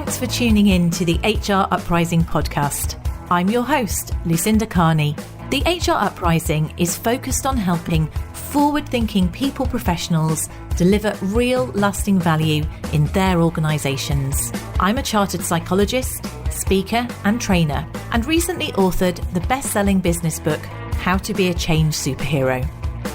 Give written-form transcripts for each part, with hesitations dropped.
Thanks for tuning in to the HR Uprising podcast. I'm your host, Lucinda. The HR Uprising is focused on helping forward-thinking people professionals deliver real lasting value in their organisations. I'm a chartered psychologist, speaker and trainer, and recently authored the best-selling business book, How to Be a Change Superhero.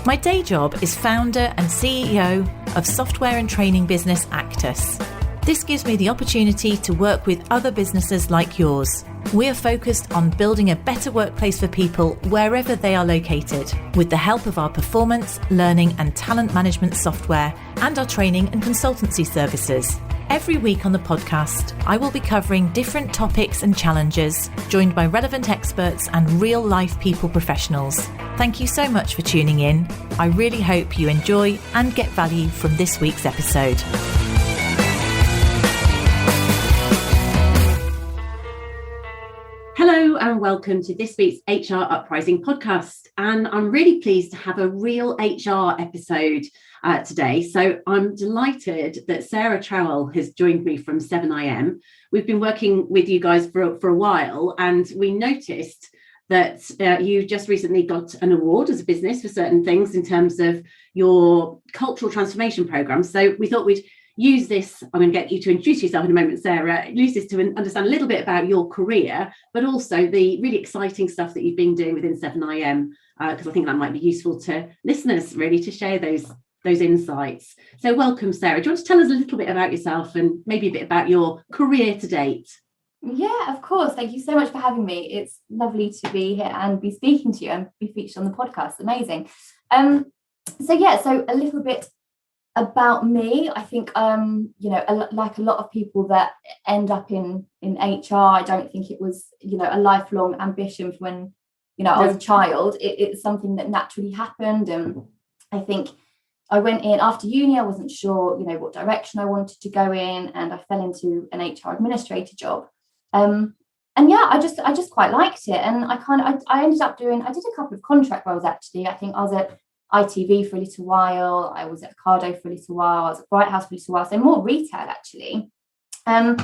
My day job is founder and CEO of software and training business Actus. This gives me the opportunity to work with other businesses like yours. We are focused on building a better workplace for people wherever they are located, with the help of our performance, learning and talent management software and our training and consultancy services. Every week on the podcast, I will be covering different topics and challenges, joined by relevant experts and real-life people professionals. Thank you so much for tuning in. I really hope you enjoy and get value from this week's episode. Hello and welcome to this week's HR Uprising podcast. And I'm really pleased to have a real HR episode today. So I'm delighted that Sarah Trowell has joined me from 7IM. We've been working with you guys for a while, and we noticed that you just recently got an award as a business for certain things in terms of your cultural transformation program. So we thought we'd use this. I'm going to get you to introduce yourself in a moment, Sarah. Use this to understand a little bit about your career, but also the really exciting stuff that you've been doing within 7IM, because I think that might be useful to listeners, really, to share those insights. So welcome, Sarah. Do you want to tell us a little bit about yourself and maybe a bit about your career to date? Yeah, of course. Thank you so much for having me. It's lovely to be here and be speaking to you and be featured on the podcast. Amazing. So a little bit about me. I think, like a lot of people that end up in HR, I don't think it was, a lifelong ambition when, I was a child. It's something that naturally happened. And I think I went in after uni. I wasn't sure, what direction I wanted to go in, and I fell into an HR administrator job. I just quite liked it. And I ended up I did a couple of contract roles, actually. I think I was at ITV for a little while, I was at Cardo for a little while, I was at Bright House for a little while, so more retail actually. And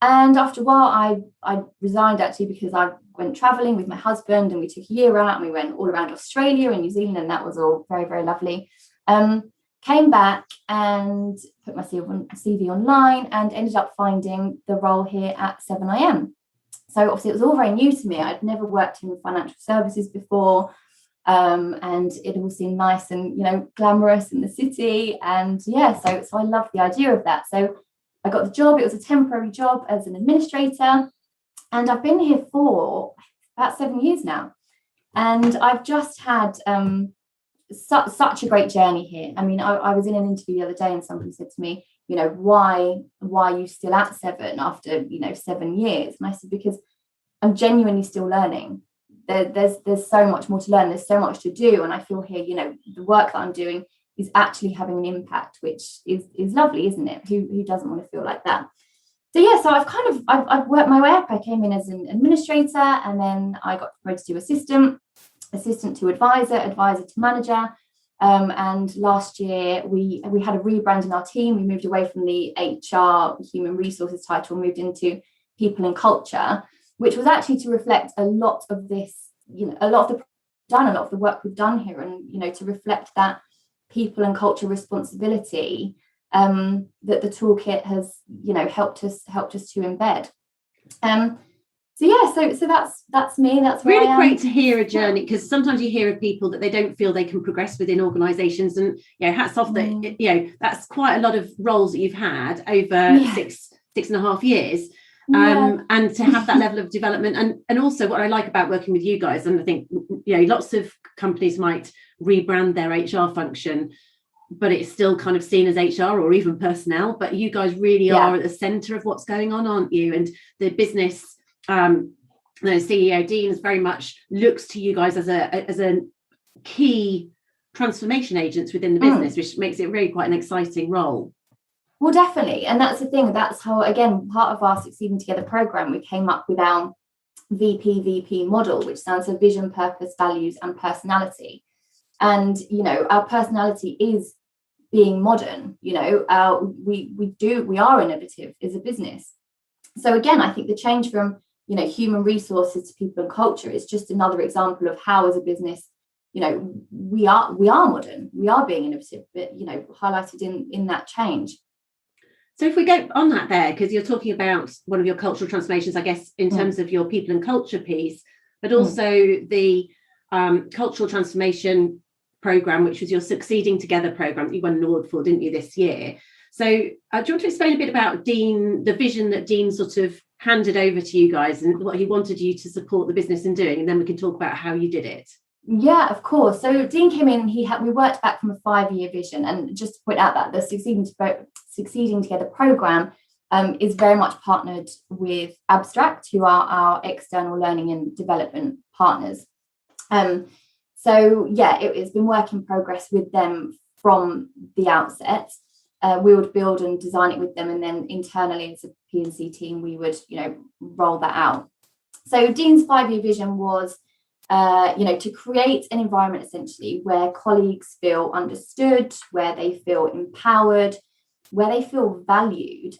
after a while I resigned actually, because I went travelling with my husband and we took a year out and we went all around Australia and New Zealand, and that was all very, very lovely. Came back and put my CV online and ended up finding the role here at 7IM. So obviously it was all very new to me. I'd never worked in financial services before. And it all seemed nice and, glamorous in the city. And so I loved the idea of that. So I got the job. It was a temporary job as an administrator. And I've been here for about 7 years now. And I've just had such a great journey here. I mean, I was in an interview the other day and somebody said to me, why are you still at Seven after, 7 years? And I said, because I'm genuinely still learning. There's so much more to learn. There's so much to do. And I feel here, the work that I'm doing is actually having an impact, which is lovely, isn't it? Who doesn't want to feel like that? So I've worked my way up. I came in as an administrator, and then I got promoted to assistant to advisor to manager. And last year we had a rebrand in our team. We moved away from the HR human resources title, moved into people and culture, which was actually to reflect a lot of this, a lot of the work we've done here, and, to reflect that people and culture responsibility that the toolkit has, helped us to embed. So that's me. That's where really great to hear a journey, because sometimes you hear of people that they don't feel they can progress within organisations, and hats off that that's quite a lot of roles that you've had over 6.5 years. And to have that level of development, and also what I like about working with you guys, and I think lots of companies might rebrand their HR function, but it's still kind of seen as HR or even personnel, but you guys really are at the centre of what's going on, aren't you? And the business the CEO Dean very much looks to you guys as a key transformation agents within the business, which makes it really quite an exciting role. Well, definitely. And that's the thing. That's how, again, part of our Succeeding Together program, we came up with our VP model, which stands for vision, purpose, values, and personality. And, our personality is being modern. We are innovative as a business. So again, I think the change from, human resources to people and culture is just another example of how, as a business, we are modern, we are being innovative, but highlighted in that change. So if we go on that there, because you're talking about one of your cultural transformations, I guess, in terms of your people and culture piece, but also the cultural transformation program, which was your Succeeding Together program, you won an award for, didn't you, this year? So do you want to explain a bit about Dean, the vision that Dean sort of handed over to you guys and what he wanted you to support the business in doing, and then we can talk about how you did it. Yeah, of course. So Dean came in, we worked back from a 5-year vision, and just to point out that the Succeeding Together program is very much partnered with Abstract, who are our external learning and development partners. So yeah, it's been work in progress with them from the outset. We would build and design it with them, and then internally as a P&C team, we would, roll that out. So Dean's 5-year vision was, to create an environment essentially where colleagues feel understood, where they feel empowered, where they feel valued,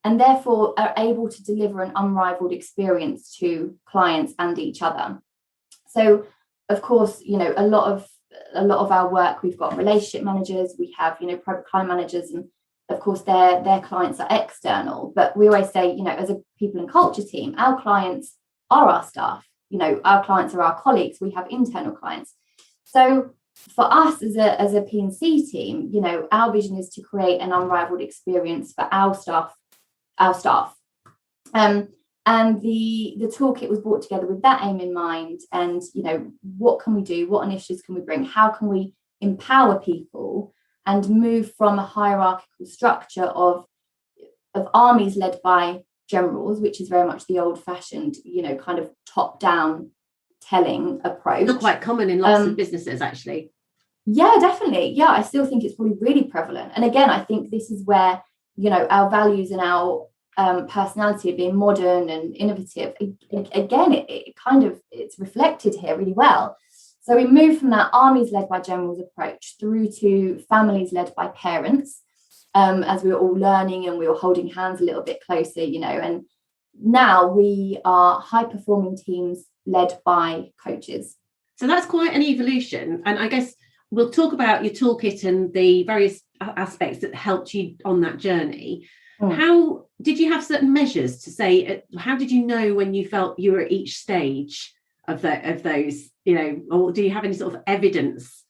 and therefore are able to deliver an unrivaled experience to clients and each other. So, of course, a lot of our work, we've got relationship managers, we have, private client managers, and of course their clients are external. But we always say, as a people and culture team, our clients are our staff. Our clients are our colleagues. We have internal clients. So for us as a P&C team, our vision is to create an unrivaled experience for our staff. And the toolkit was brought together with that aim in mind. And, what can we do? What initiatives can we bring? How can we empower people and move from a hierarchical structure of armies led by generals, which is very much the old-fashioned, kind of top-down telling approach. Not quite common in lots of businesses, actually. Yeah, definitely. Yeah, I still think it's probably really prevalent. And again, I think this is where, our values and our personality of being modern and innovative, again, it's reflected here really well. So we move from that armies led by generals approach through to families led by parents, as we were all learning and we were holding hands a little bit closer, and now we are high performing teams led by coaches. So that's quite an evolution. And I guess we'll talk about your toolkit and the various aspects that helped you on that journey. How did you have certain measures to say, how did you know when you felt you were at each stage of those, or do you have any sort of evidence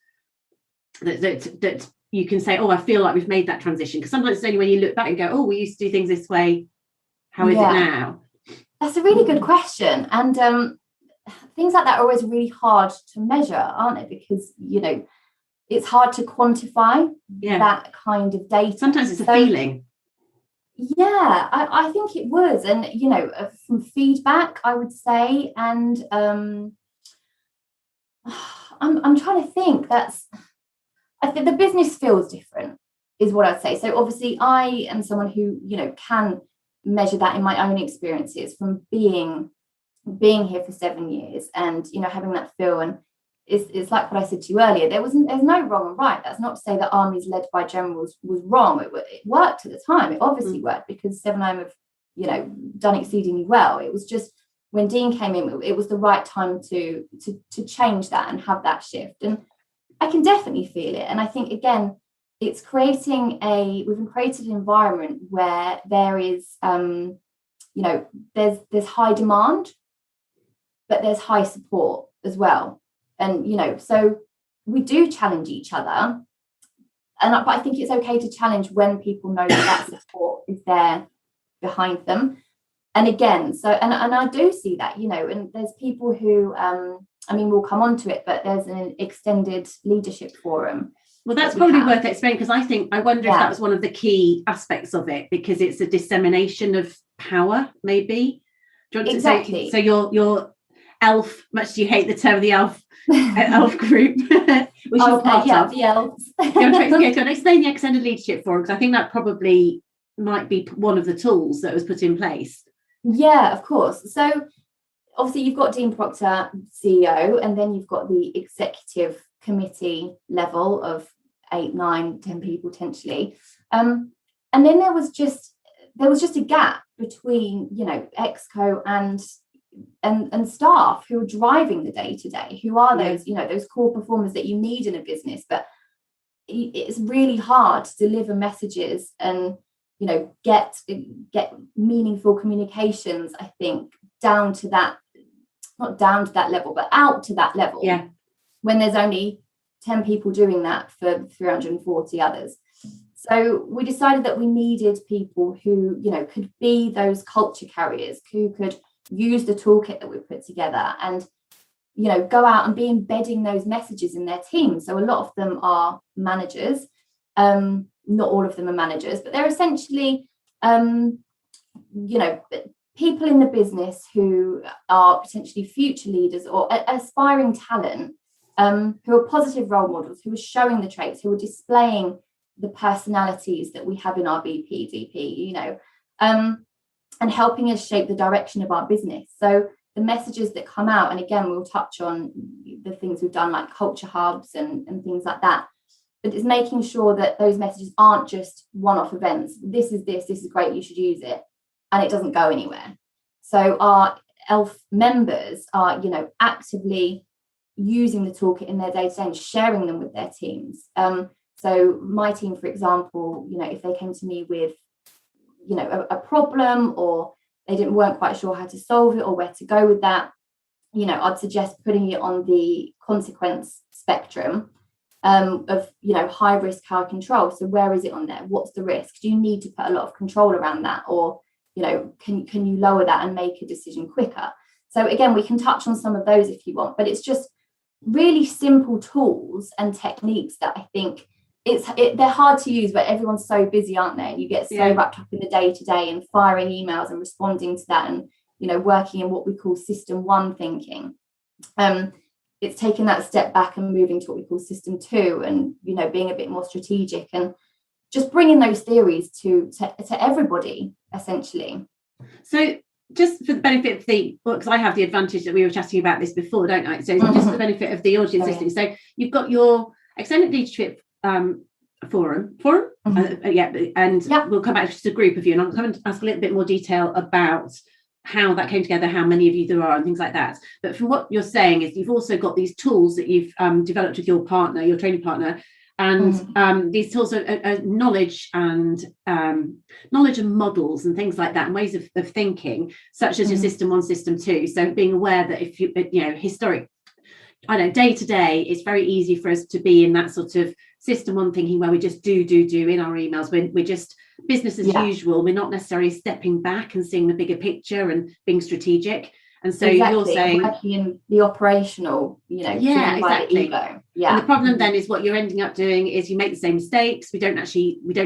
that you can say, oh, I feel like we've made that transition? Because sometimes it's only when you look back and go, oh, we used to do things this way. How is it now? That's a really good question. And things like that are always really hard to measure, aren't they? Because, it's hard to quantify that kind of data. Sometimes it's a feeling. Yeah, I think it was. And, from feedback, I would say. And I'm trying to think. I think the business feels different is what I'd say. So obviously I am someone who, can measure that in my own experiences from being here for 7 years and, having that feel. And it's like what I said to you earlier, there's no wrong and right. That's not to say that armies led by generals was wrong. It worked at the time. It obviously worked because 7IM have, done exceedingly well. It was just when Dean came in, it was the right time to change that and have that shift. And I can definitely feel it. And I think, again, it's we've created an environment where there is, there's high demand, but there's high support as well. And, so we do challenge each other. But I think it's okay to challenge when people know that support is there behind them. And again, and I do see that, and there's people who, we'll come on to it, but there's an extended leadership forum. Well, that's probably worth explaining, because I wonder if that was one of the key aspects of it, because it's a dissemination of power, maybe. Do you want Exactly. to say, so your elf, much do you hate the term of the elf group, which you're part of. The elves. Do you want to explain the extended leadership forum? Because I think that probably might be one of the tools that was put in place. Yeah, of course. So obviously you've got Dean Proctor, CEO, and then you've got the executive committee level of 8, 9, 10 people potentially. And then there was just there was just a gap between, exco and staff who are driving the day to day, who are those, those core performers that you need in a business. But it's really hard to deliver messages and, get meaningful communications, I think, down to that, not down to that level, but out to that level. Yeah. When there's only 10 people doing that for 340 others. So we decided that we needed people who, could be those culture carriers, who could use the toolkit that we put together and, go out and be embedding those messages in their team. So a lot of them are managers. Not all of them are managers, but they're essentially, people in the business who are potentially future leaders or aspiring talent, who are positive role models, who are showing the traits, who are displaying the personalities that we have in our BPDP, and helping us shape the direction of our business. So the messages that come out, and again, we'll touch on the things we've done like culture hubs and things like that, but it's making sure that those messages aren't just one-off events. This is great, you should use it, and it doesn't go anywhere. So our ELF members are, actively using the toolkit in their day-to-day and sharing them with their teams. So my team, for example, if they came to me with, a problem, or they weren't quite sure how to solve it or where to go with that, I'd suggest putting it on the consequence spectrum of, high risk, high control. So where is it on there? What's the risk? Do you need to put a lot of control around that? Or, can you lower that and make a decision quicker? So again, we can touch on some of those if you want, but it's just really simple tools and techniques that I think they're hard to use, but everyone's so busy, aren't they? And you get so wrapped up in the day-to-day and firing emails and responding to that and, working in what we call system 1 thinking. It's taking that step back and moving to what we call system 2 and, being a bit more strategic and just bringing those theories to everybody, essentially. So just for the benefit of because I have the advantage that we were chatting about this before, don't I? So just for the benefit of the audience listening. So you've got your extended leadership forum, and we'll come back to just a group of you, and I'll come and ask a little bit more detail about how that came together, how many of you there are, and things like that. But from what you're saying is you've also got these tools that you've developed with your partner, your training partner, and these tools are knowledge and models and things like that, and ways of thinking, such as your system 1, system 2. So being aware that if you historic, day to day, it's very easy for us to be in that sort of system 1 thinking where we just do in our emails. We're just business as usual. We're not necessarily stepping back and seeing the bigger picture and being strategic. And so you're saying working in the operational, exactly. The and the problem then is what you're ending up doing is you make the same mistakes. We don't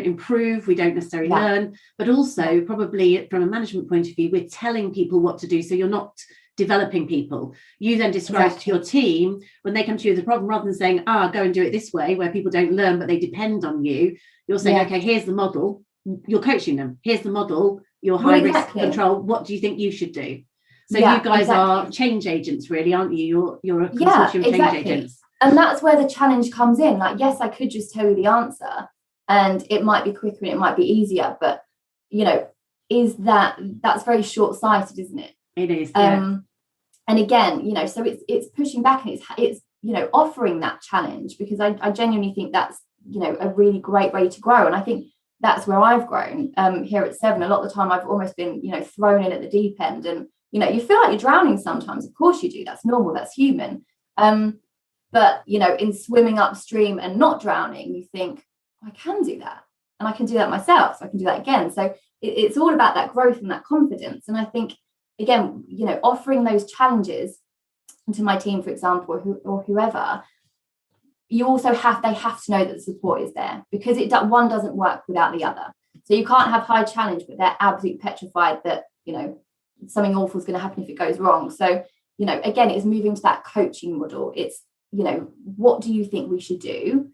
improve. We don't necessarily learn. But also probably from a management point of view, we're telling people what to do. So you're not developing people. You then describe to your team when they come to you with a problem, rather than saying, go and do it this way, where people don't learn, but they depend on you. You're saying, okay, here's the model. You're coaching them. Here's the model. Your high risk control. What do you think you should do? So you guys are change agents, really, aren't you? You're a consortium of change agents. And that's where the challenge comes in. Like, yes, I could just tell you the answer and it might be quicker and it might be easier, but that's very short-sighted, isn't it? It is. And again, so it's pushing back and it's offering that challenge, because I genuinely think that's a really great way to grow. And I think that's where I've grown here at Seven. A lot of the time I've almost been thrown in at the deep end, and you feel like you're drowning sometimes. Of course you do. That's normal. That's human. But in swimming upstream and not drowning, you think, I can do that, and I can do that myself, so I can do that again. So it's all about that growth and that confidence. And I think, again, offering those challenges to my team, for example, or whoever, you also they have to know that the support is there, because one doesn't work without the other. So you can't have high challenge, but they're absolutely petrified that something awful is going to happen if it goes wrong. So again, it's moving to that coaching model. It's what do you think we should do?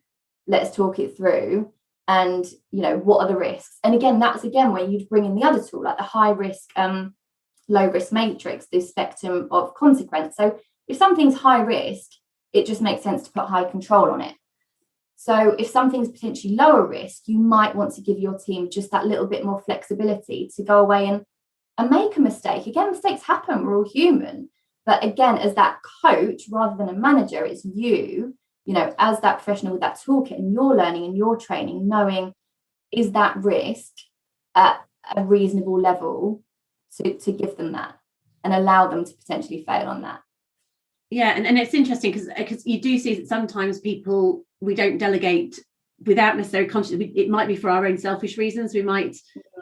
Let's talk it through. And what are the risks? And again, that's where you'd bring in the other tool, like the high risk, low risk matrix, this spectrum of consequence. So if something's high risk, it just makes sense to put high control on it. So if something's potentially lower risk, you might want to give your team just that little bit more flexibility to go away and make a mistake. Again, mistakes happen, we're all human. But again, as that coach, rather than a manager, it's you, as that professional with that toolkit, and you're learning and you're training, knowing, is that risk at a reasonable level to give them that and allow them to potentially fail on that. Yeah, and it's interesting because you do see that sometimes we don't delegate without necessarily consciously. It might be for our own selfish reasons. We might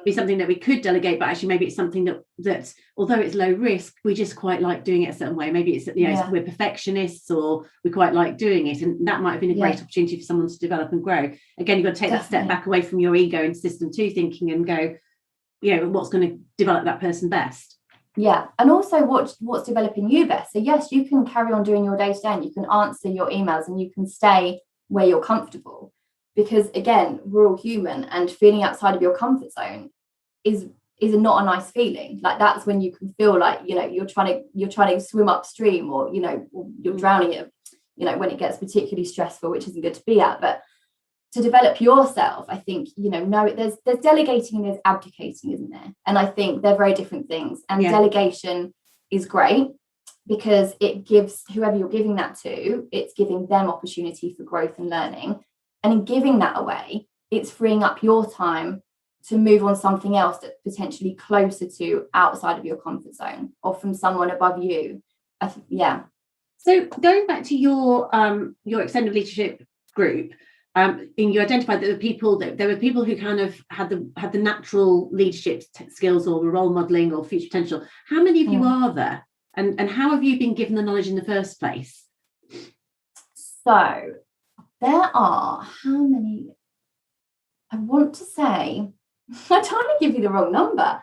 be something that we could delegate, but actually maybe it's something that although it's low risk, we just quite like doing it a certain way. Maybe it's we're perfectionists, or we quite like doing it, and that might have been a great opportunity for someone to develop and grow. Again, you've got to take that step back away from your ego and system 2 thinking and go, what's going to develop that person best. Yeah, and also what's developing you best. So yes, you can carry on doing your day-to-day, and you can answer your emails, and you can stay where you're comfortable, because again, we're all human, and feeling outside of your comfort zone is not a nice feeling. Like, that's when you can feel like you're trying to swim upstream, or you're drowning it, when it gets particularly stressful, which isn't good to be at. But to develop yourself, I think, there's delegating and there's abdicating, isn't there? And I think they're very different things. And delegation is great because it gives whoever you're giving that to, it's giving them opportunity for growth and learning. And in giving that away, it's freeing up your time to move on something else that's potentially closer to outside of your comfort zone, or from someone above you. So going back to your extended leadership group, and you identified that there were people who kind of had the natural leadership skills, or role modeling, or future potential. How many of you are there, and how have you been given the knowledge in the first place? So there are, how many? I want to say, I'm trying to give you the wrong number.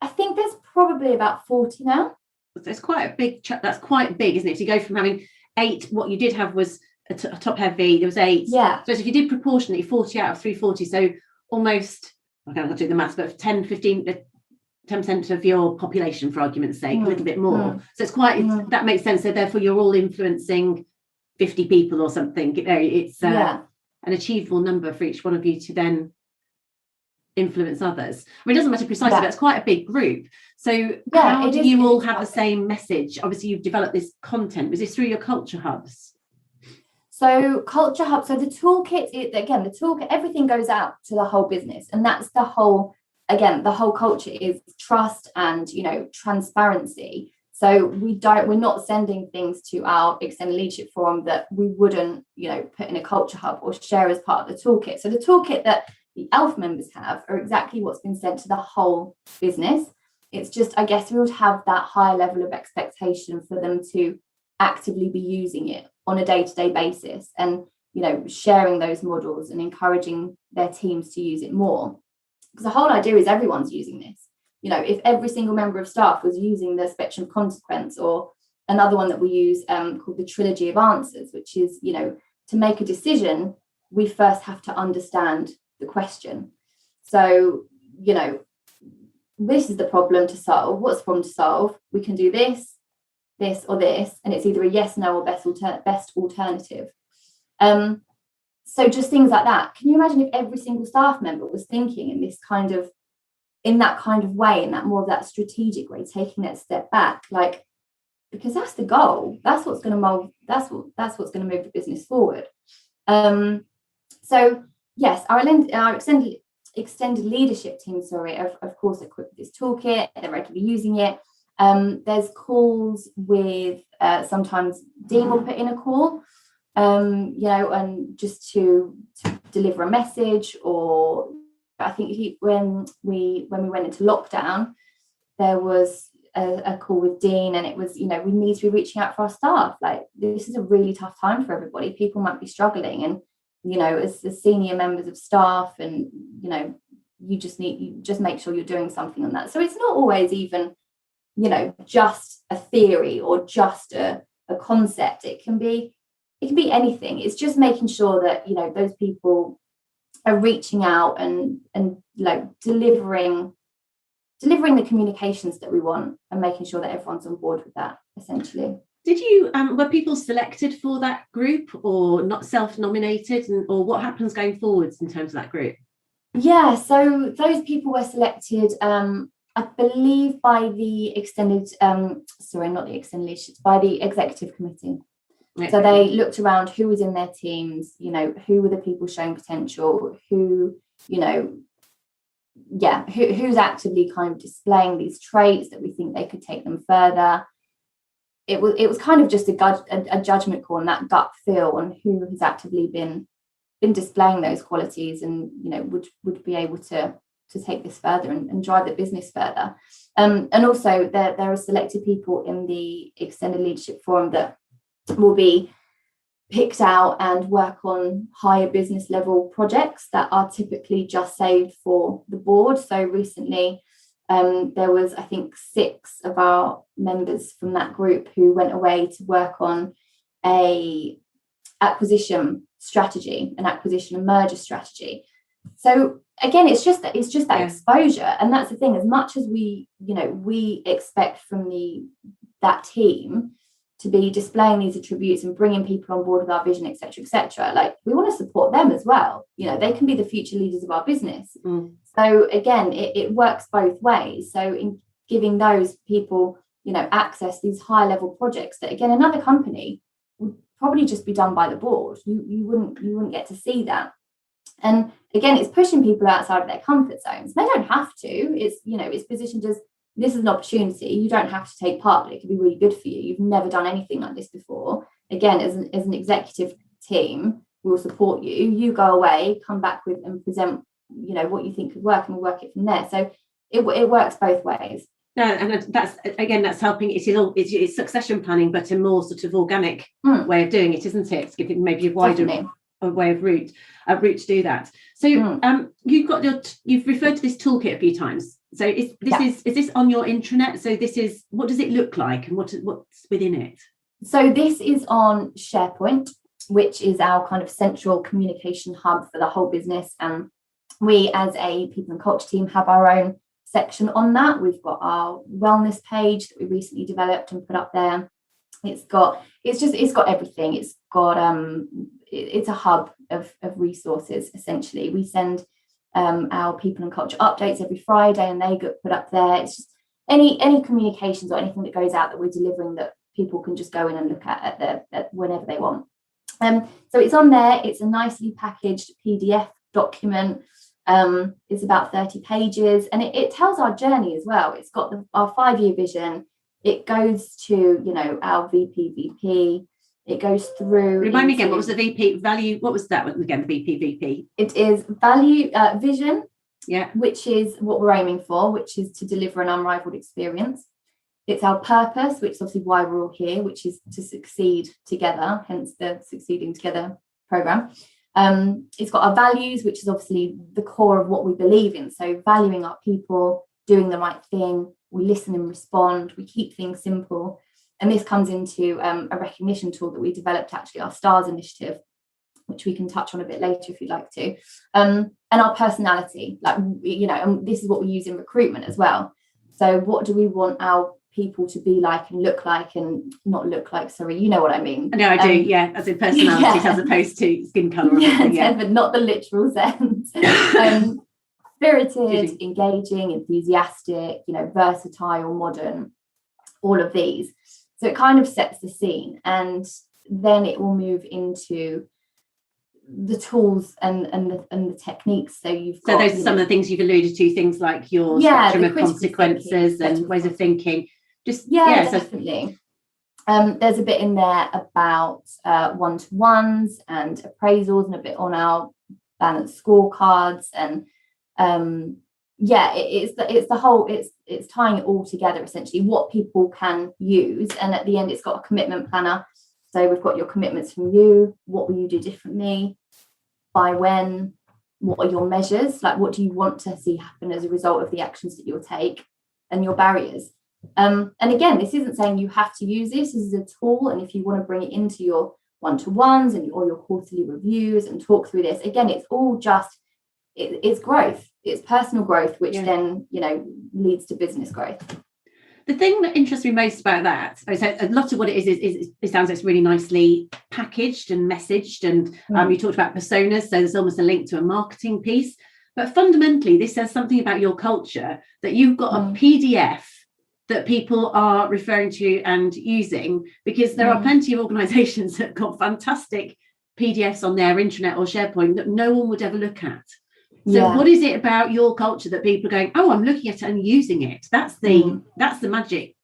I think there's probably about 40 now. That's quite a big. That's quite big, isn't it? To go from having 8, what you did have was a top heavy. There was 8. Yeah. So if you did proportionately 40 out of 340, so almost, I can't do the maths, but 10% of your population, for argument's sake, a little bit more. So it's quite. That makes sense. So therefore, you're all influencing 50 people or something. It's an achievable number for each one of you to then influence others. I mean, it doesn't matter precisely, but it's quite a big group. So how do you all have the same message? Obviously, you've developed this content. Was this through your culture hubs? So culture hub. So the toolkit, everything goes out to the whole business, and that's the whole culture is trust and transparency. So we're not sending things to our extended leadership forum that we wouldn't put in a culture hub or share as part of the toolkit. So the toolkit that the ELF members have are exactly what's been sent to the whole business. It's just, I guess, we would have that higher level of expectation for them to actively be using it on a day-to-day basis, and sharing those models and encouraging their teams to use it more, because the whole idea is everyone's using this. If every single member of staff was using the spectrum of consequence, or another one that we use called the trilogy of answers, which is to make a decision, we first have to understand the question. So this is the problem to solve. What's the problem to solve? We can do this or this, and it's either a yes, no, or best alternative. So just things like that. Can you imagine if every single staff member was thinking in that kind of way, in that more of that strategic way, taking that step back, because that's the goal. That's what's going to mold. That's what's going to move the business forward. So yes, our extended leadership team, of course, equipped with this toolkit. They're regularly using it. There's calls with sometimes Dean will put in a call, and just to deliver a message. Or I think when we went into lockdown, there was a call with Dean, and it was we need to be reaching out for our staff. This is a really tough time for everybody. People might be struggling, and as the senior members of staff, and you just make sure you're doing something on that. So it's not always even just a theory or just a concept. It can be anything. It's just making sure that those people are reaching out and delivering the communications that we want, and making sure that everyone's on board with that, essentially. Did you were people selected for that group or not self-nominated, or what happens going forwards in terms of that group? Yeah, so those people were selected, I believe, by the by the executive committee. Okay. So they looked around who was in their teams, who were the people showing potential, who's actively kind of displaying these traits that we think they could take them further. It was kind of just a judgment call and that gut feel on who has actively been displaying those qualities and would be able to take this further and drive the business further. And also there are selected people in the extended leadership forum that will be picked out and work on higher business level projects that are typically just saved for the board. So recently there was, I think, 6 of our members from that group who went away to work on a acquisition strategy, an acquisition and merger strategy. So again, it's just that exposure, and that's the thing. As much as we expect from that team to be displaying these attributes and bringing people on board with our vision, etc., like we want to support them as well. They can be the future leaders of our business. So again, it works both ways. So in giving those people access these high level projects that, again, another company would probably just be done by the board. You wouldn't get to see that. And again, it's pushing people outside of their comfort zones. They don't have to. It's positioned as, this is an opportunity. You don't have to take part, but it could be really good for you. You've never done anything like this before. Again, as an executive team, we'll support you. You go away, come back with and present, what you think could work, and we'll work it from there. So it works both ways. No, and that's helping. It's succession planning, but a more sort of organic way of doing it, isn't it? It's giving maybe a wider way of route to do that. So you've referred to this toolkit a few times. So is this on your intranet? So what does it look like, and what's within it? So this is on SharePoint, which is our kind of central communication hub for the whole business. And we, as a people and culture team, have our own section on that. We've got our wellness page that we recently developed and put up there. It's got everything. It's got it's a hub of resources. Essentially, we send our people and culture updates every Friday, and they get put up there. It's just any communications or anything that goes out that we're delivering that people can just go in and look at whenever they want. So it's on there. It's a nicely packaged PDF document. It's about 30 pages, and it tells our journey as well. It's got our 5-year vision. It goes to our VP. It goes through. Remind me again, what was the VP value? What was that one again? The VP. It is value vision. Yeah. Which is what we're aiming for, which is to deliver an unrivaled experience. It's our purpose, which is obviously why we're all here, which is to succeed together, hence the Succeeding Together program. It's got our values, which is obviously the core of what we believe in. So valuing our people, doing the right thing, we listen and respond, we keep things simple. And this comes into a recognition tool that we developed, actually, our STARS initiative, which we can touch on a bit later if you'd like to. And our personality, and this is what we use in recruitment as well. So what do we want our people to be like and look like, and not look like, sorry, you know what I mean? No, I do, yeah, as in personalities as opposed to skin colour. But not the literal sense. Spirited, engaging, enthusiastic, versatile, modern, all of these. So it kind of sets the scene, and then it will move into the tools and the techniques. So those are some of the things you've alluded to, things like your spectrum of consequences and ways of thinking. Definitely. There's a bit in there about one-to-ones and appraisals, and a bit on our balanced scorecards, and it's tying it all together, essentially, what people can use. And at the end, it's got a commitment planner. So we've got your commitments from you. What will you do differently? By when? What are your measures? Like, what do you want to see happen as a result of the actions that you'll take, and your barriers? And again, this isn't saying you have to use this. This is a tool. And if you want to bring it into your one-to-ones or your quarterly reviews and talk through this, again, it's all just, it's growth. It's personal growth, which then, leads to business growth. The thing that interests me most about that, so a lot of what it is it sounds like it's really nicely packaged and messaged, and you talked about personas, so there's almost a link to a marketing piece. But fundamentally, this says something about your culture, that you've got a PDF that people are referring to and using, because there are plenty of organisations that have got fantastic PDFs on their intranet or SharePoint that no one would ever look at. So what is it about your culture that people are going, oh, I'm looking at it and using it? That's the magic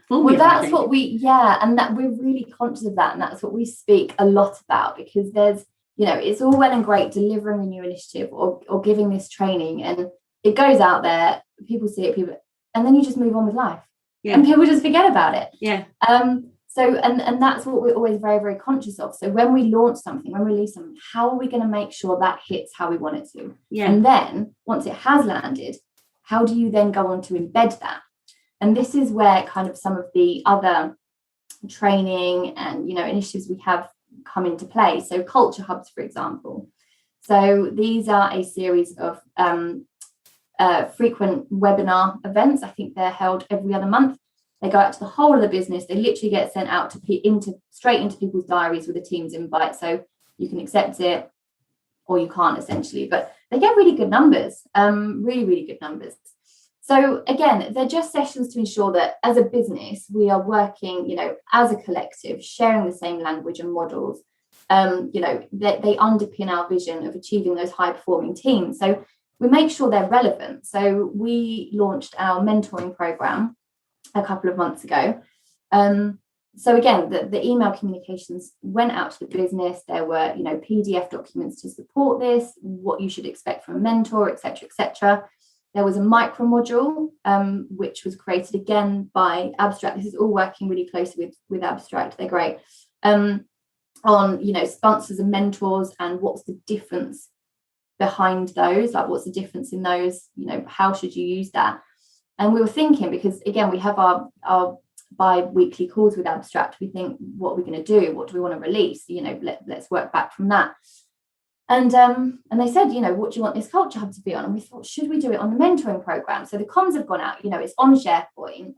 formula. Well, that's what and that we're really conscious of that, and that's what we speak a lot about, because there's, it's all well and great delivering a new initiative or giving this training, and it goes out there, people see it, and then you just move on with life, and people just forget about it. So, and that's what we're always very, very conscious of. So when we launch something, when we release something, how are we going to make sure that hits how we want it to? And then once it has landed, how do you then go on to embed that? And this is where kind of some of the other training and, initiatives we have come into play. So culture hubs, for example. So these are a series of frequent webinar events. I think they're held every other month. They go out to the whole of the business. They literally get sent out straight into people's diaries with a Teams invite. So you can accept it or you can't, essentially. But they get really good numbers, really, really good numbers. So again, they're just sessions to ensure that as a business, we are working, as a collective, sharing the same language and models. That they underpin our vision of achieving those high-performing teams. So we make sure they're relevant. So we launched our mentoring program a couple of months ago. So again, the email communications went out to the business. There were, PDF documents to support this, what you should expect from a mentor, etc., etc. There was a micro module, which was created again by Abstract. This is all working really closely with Abstract. They're great. On, sponsors and mentors, and what's the difference behind those? Like, what's the difference in those? How should you use that? And we were thinking, because again, we have our bi-weekly calls with Abstract. We think, what are we going to do? What do we want to release? Let's work back from that. And they said, what do you want this culture hub to be on? And we thought, should we do it on the mentoring program? So the comms have gone out, it's on SharePoint.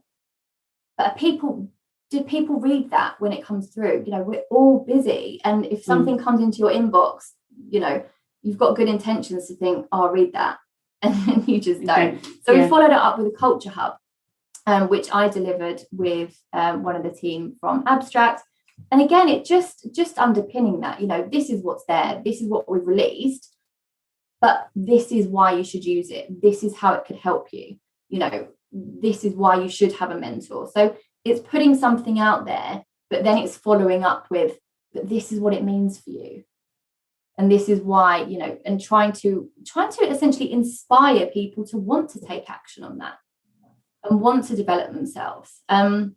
But do people read that when it comes through? We're all busy. And if something comes into your inbox, you've got good intentions to think, oh, I'll read that. And then you just don't. So we followed it up with a culture hub, which I delivered with one of the team from Abstract. And again, it just underpinning that, this is what's there. This is what we've released. But this is why you should use it. This is how it could help you. This is why you should have a mentor. So it's putting something out there, but then it's following up with, but this is what it means for you. And this is why, and trying to essentially inspire people to want to take action on that and want to develop themselves. So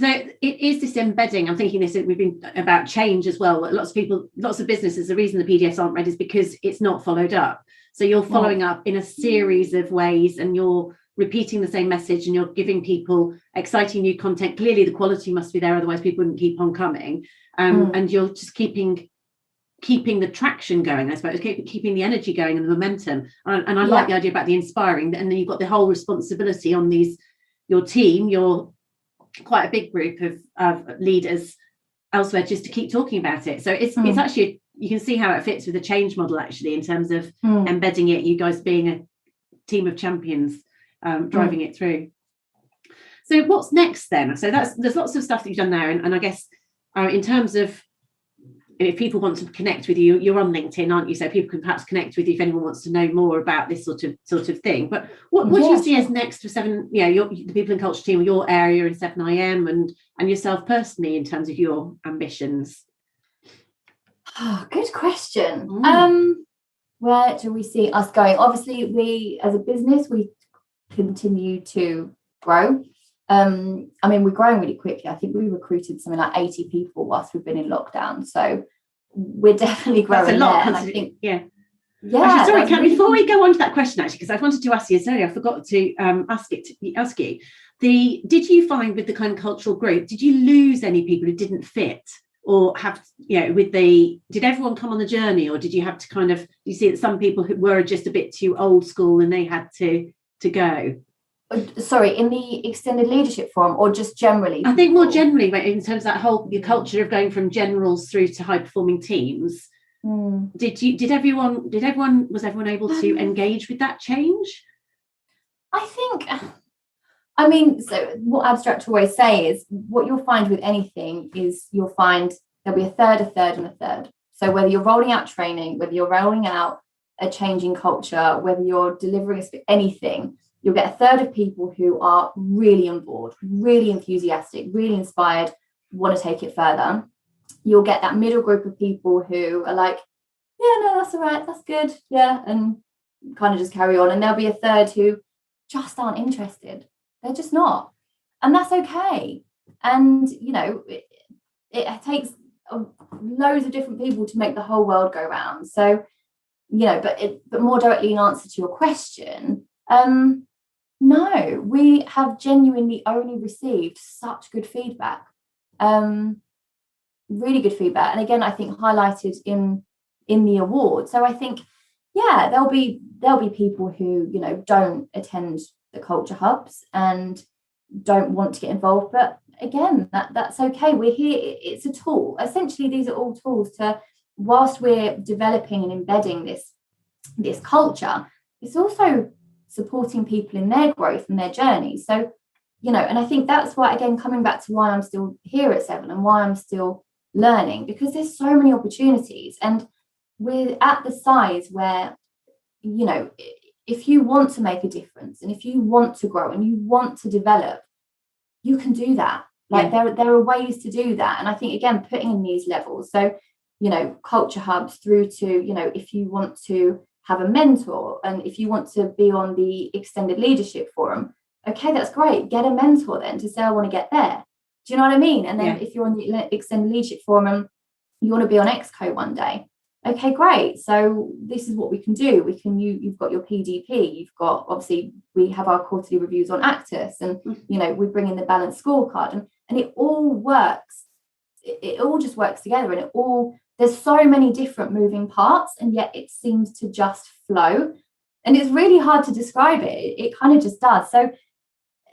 it is this embedding. I'm thinking this, we've been about change as well. Lots of businesses, the reason the PDFs aren't read is because it's not followed up. So you're following up in a series of ways, and you're repeating the same message, and you're giving people exciting new content. Clearly the quality must be there, otherwise people wouldn't keep on coming. And you're just keeping the traction going, I suppose, keeping the energy going and the momentum. And I like the idea about the inspiring, and then you've got the whole responsibility on your team, you're quite a big group of leaders elsewhere, just to keep talking about it. So it's actually, you can see how it fits with the change model, actually, in terms of embedding it, you guys being a team of champions driving it through. So what's next then? So there's lots of stuff that you've done there, and I guess in terms of, if people want to connect with you, you're on LinkedIn, aren't you? So people can perhaps connect with you if anyone wants to know more about this sort of thing. But what do you see as next for Seven? The people in culture team, your area in 7IM, and yourself personally in terms of your ambitions. Oh, good question. Where do we see us going? Obviously, we as a business, we continue to grow. We're growing really quickly. I think we recruited something like 80 people whilst we've been in lockdown. So we're definitely growing. That's a lot. And I think, Actually, sorry, before we go on to that question, actually, because I wanted to ask you this earlier, I forgot to ask you. Did you find with the kind of cultural group, did you lose any people who didn't fit, or have, did everyone come on the journey, or did you have to you see that some people who were just a bit too old school and they had to go? Sorry, in the extended leadership forum, or just generally? I think more generally, in terms of that whole culture of going from generals through to high performing teams. Was everyone able to engage with that change? I think, so what Abstract always say is what you'll find with anything is you'll find there'll be a third, and a third. So whether you're rolling out training, whether you're rolling out a changing culture, whether you're delivering anything, you'll get a third of people who are really on board, really enthusiastic, really inspired, want to take it further. You'll get that middle group of people who are like, yeah, no, that's all right, that's good, yeah, and kind of just carry on. And there'll be a third who just aren't interested. They're just not. And that's okay. And, it takes loads of different people to make the whole world go round. So, but more directly in answer to your question, no, we have genuinely only received such good feedback, really good feedback. And again, I think highlighted in the award. So I think, yeah, there'll be people who, don't attend the culture hubs and don't want to get involved. But again, that's okay. We're here. It's a tool. Essentially, these are all tools to, whilst we're developing and embedding this culture, it's also supporting people in their growth and their journey. So, and I think that's why, again, coming back to why I'm still here at Seven and why I'm still learning, because there's so many opportunities. And we're at the size where, if you want to make a difference and if you want to grow and you want to develop, you can do that. Like there are ways to do that. And I think, again, putting in these levels, so, culture hubs through to, if you want to have a mentor and if you want to be on the extended leadership forum, okay, that's great. Get a mentor then to say, I want to get there. Do you know what I mean? And then if you're on the extended leadership forum and you want to be on Exco one day, okay, great. So this is what we can do. You've got your PDP, you've got, obviously, we have our quarterly reviews on Actus, and, we bring in the balanced scorecard, and it all works. It all just works together, and there's so many different moving parts, and yet it seems to just flow. And it's really hard to describe it. It kind of just does. So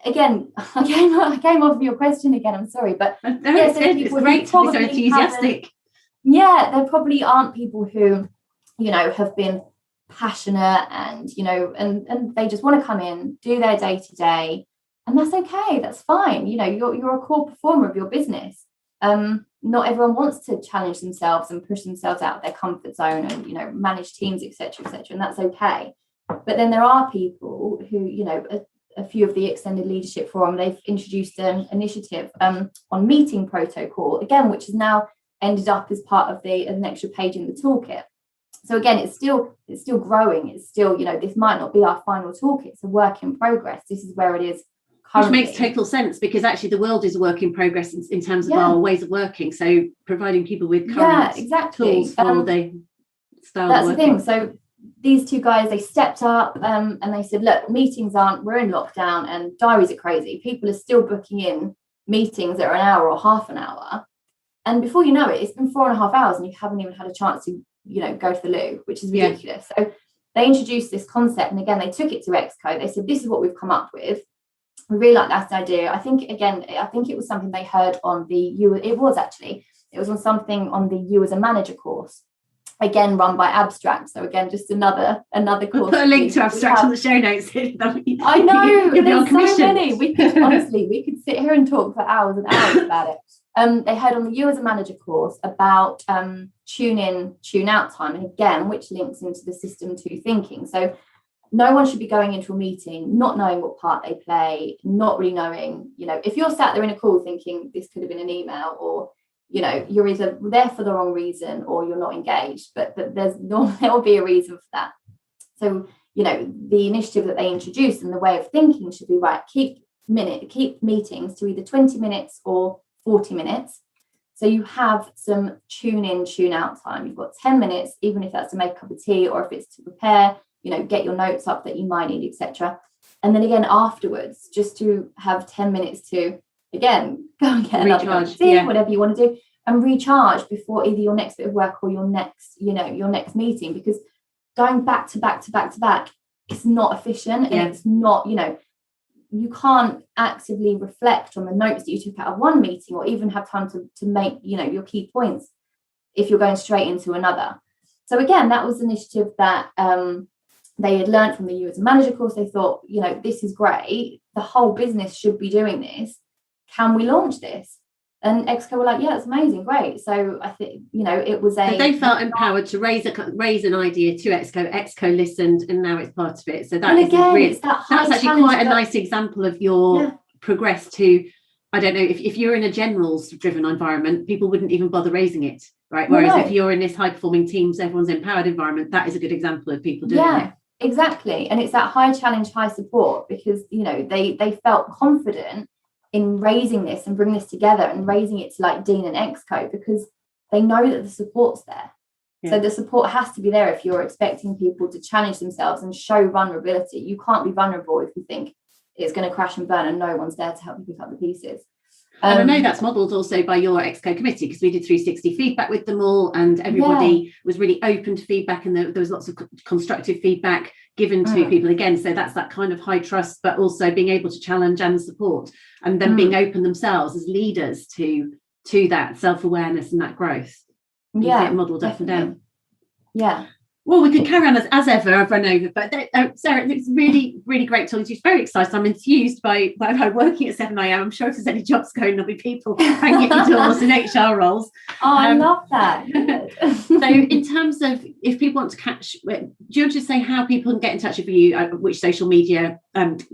again, I came off of your question again, I'm sorry, but it's great to be so enthusiastic. There probably aren't people who, have been passionate and, and they just want to come in, do their day to day, and that's okay. That's fine. You're a core performer of your business. Not everyone wants to challenge themselves and push themselves out of their comfort zone and, manage teams, etc., and that's okay. But then there are people who, a few of the extended leadership forum, they've introduced an initiative on meeting protocol, again, which has now ended up as part of an extra page in the toolkit. So again, it's still growing. It's still, this might not be our final toolkit. It's a work in progress. This is where it is currently. Which makes total sense, because actually the world is a work in progress in terms of our ways of working. So providing people with current tools for the style that's of working. The thing. So these two guys, they stepped up and they said, look, we're in lockdown and diaries are crazy. People are still booking in meetings that are an hour or half an hour. And before you know it, it's been 4.5 hours and you haven't even had a chance to, go to the loo, which is ridiculous. So they introduced this concept, and again, they took it to Exco. They said, this is what we've come up with. We really like that idea. I think it was something they heard on it was on something on the You as a Manager course, again, run by Abstract. So again, just another course. We'll put a link to Abstract on the show notes. I know, there's so many. We could sit here and talk for hours and hours about it. They heard on the You as a Manager course about tune in, tune out time, and again, which links into the system 2 thinking. So no one should be going into a meeting not knowing what part they play, not really knowing, if you're sat there in a call thinking this could have been an email, or you're either there for the wrong reason or you're not engaged, but there'll be a reason for that. So the initiative that they introduced and the way of thinking should be, right, keep meetings to either 20 minutes or 40 minutes. So you have some tune in, tune out time. You've got 10 minutes, even if that's to make a cup of tea or if it's to prepare, get your notes up that you might need, etc. And then again, afterwards, just to have 10 minutes to, again, go and get another cup of tea, whatever you want to do, and recharge before either your next bit of work or your next meeting, because going back to back, it's not efficient, and it's not, you can't actively reflect on the notes that you took out of one meeting, or even have time to make, your key points if you're going straight into another. So again, that was an initiative that they had learned from the You as a Manager course. They thought, this is great. The whole business should be doing this. Can we launch this? And Exco were like, yeah, it's amazing, great. So I think, it was So they felt empowered to raise an idea to Exco. Exco listened, and now it's part of it. So that's actually quite a nice example of your progress to, I don't know, if you're in a generals driven environment, people wouldn't even bother raising it, right? Whereas if you're in this high performing teams, everyone's empowered environment, that is a good example of people doing it. Exactly. And it's that high challenge, high support, because, they felt confident in raising this and bringing this together and raising it to like Dean and Exco, because they know that the support's there. Yeah. So the support has to be there if you're expecting people to challenge themselves and show vulnerability. You can't be vulnerable if you think it's going to crash and burn and no one's there to help you pick up the pieces. And I know that's modelled also by your Exco committee, because we did 360 feedback with them all, and everybody was really open to feedback, and there was lots of constructive feedback given to people again. So that's that kind of high trust, but also being able to challenge and support, and then being open themselves as leaders to that self-awareness and that growth. Yeah, modelled up and down. Yeah. Well, we could carry on as ever. I've run over, but Sarah, it's really, really great talking to you. It's very exciting. I'm enthused by working at 7 a.m. I'm sure if there's any jobs going, there'll be people banging at your doors in HR roles. Oh, I love that. So in terms of, if people want to catch, do you want to say how people can get in touch with you, which social media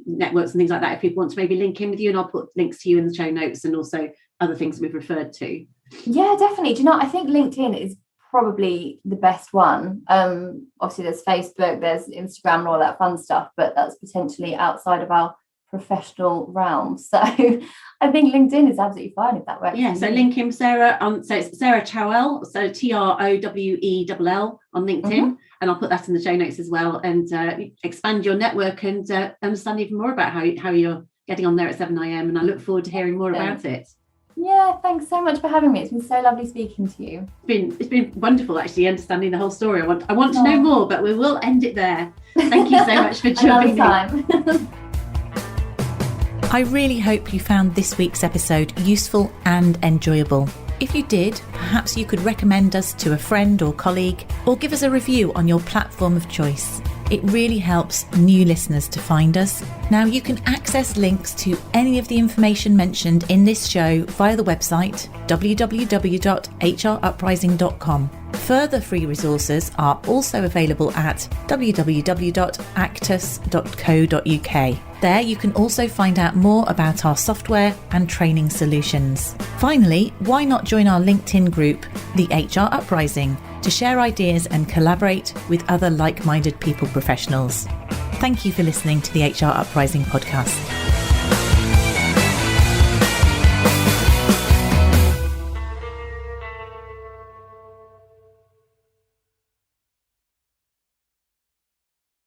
networks and things like that, if people want to maybe link in with you, and I'll put links to you in the show notes, and also other things we've referred to. Yeah, definitely. Do you know, I think LinkedIn is probably the best one. Obviously there's Facebook, there's Instagram and all that fun stuff, but that's potentially outside of our professional realm. So I think LinkedIn is absolutely fine if that works. Yeah, so link him, Sarah. So it's Sarah Trowell, so Trowell on LinkedIn, and I'll put that in the show notes as well, and expand your network and understand even more about how you're getting on there at 7 a.m. and I look forward to hearing more about it. Yeah, thanks so much for having me. It's been so lovely speaking to you. It's been wonderful, actually, understanding the whole story. I want to know more, but we will end it there. Thank you so much for joining me. I really hope you found this week's episode useful and enjoyable. If you did, perhaps you could recommend us to a friend or colleague, or give us a review on your platform of choice. It really helps new listeners to find us. Now, you can access links to any of the information mentioned in this show via the website www.hruprising.com. Further free resources are also available at www.actus.co.uk. There you can also find out more about our software and training solutions. Finally, why not join our LinkedIn group, the HR Uprising, to share ideas and collaborate with other like-minded people professionals. Thank you for listening to the HR Uprising podcast.